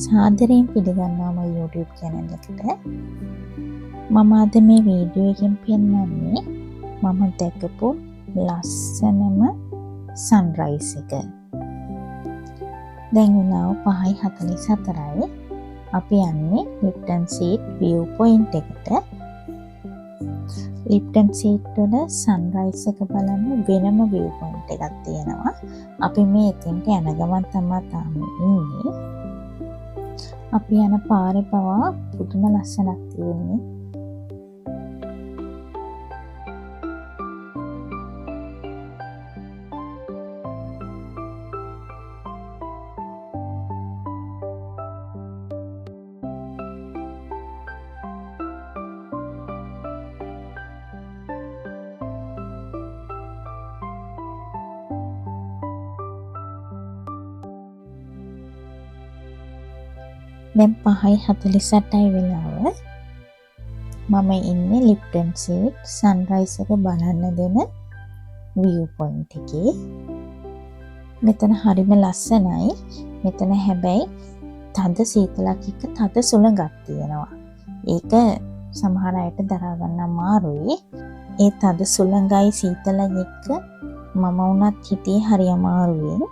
සාදරයෙන් පිළිගන්නවා මගේ YouTube channel එකට. මම අද මේ වීඩියෝ එකෙන් පෙන්නන්නේ මම දැකපු ලස්සනම සන්රයිස් එක. දැන් වෙලාව 5:44යි. අපි යන්නේ ලිප්ටන් සීට් view point එකට. ලිප්ටන් සීට් වල සන්රයිස් එක බලන්න වෙනම view point එකක් තියෙනවා. අපි මේ එතෙන්ට යන ගමන් තමයි තාම ඉන්නේ. අපි යන පාරේ පවා පුදුම ලස්සනක් තියෙන්නේ. දැන් 5:48යි වෙලාව. මම ඉන්නේ ලිප්ටන් සීට් සන්රයිස් එක බලන්න දෙන view point එකේ. මෙතන හරිම ලස්සනයි. මෙතන හැබැයි තද සීතලක් එක්ක තද සුළඟක් තියෙනවා. ඒක සමහර අයට දරා ගන්න අමාරුයි. ඒ තද සුළඟයි සීතලයි එක්ක මම වුණත් හිතේ හරි අමාරුවෙන්.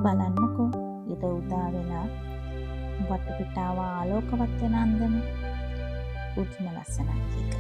බලන්නකෝ ඉර උදා වෙලා වටපිටාව ආලෝකවත් වෙන අන්දම පුදුම ලස්සනක් එක.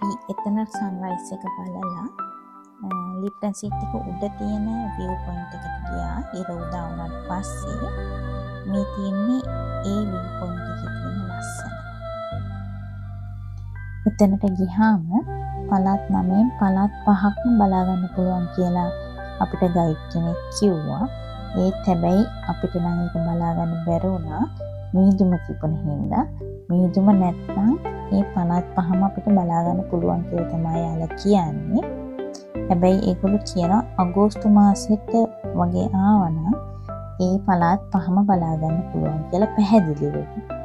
අපි එතන සන්රයිස් එක බලලා ලිප්ටන් සීට් එක උඩ තියෙන view point එකට ගියා. ඉර උදා වුණාට පස්සේ මේ තියෙන්නේ ඒ view point එකේ තියෙන ලස්සන. එතනට ගියාම පළාත් 9න් පළාත් 5ක්ම බලා ගන්න පුළුවන් කියලා අපිට ගයිඩ් කෙනෙක් කිව්වා. ඒත් හැබැයි අපිට නම් ඒක බලා ගන්න බැරි වුණා. මීදුම තිබුණ හින්දා. මීදුම නැත්නම් මේ පළාත් 5ම අපිට බලා ගන්න පුළුවන් කියලා තමයි යාලා කියන්නේ. හැබැයි ඒගොල්ලෝ කියනවා අගෝස්තු මාසෙට වගේ ආවනම් ඒ පළාත් 5ම බලා ගන්න පුළුවන් කියලා පැහැදිලිව.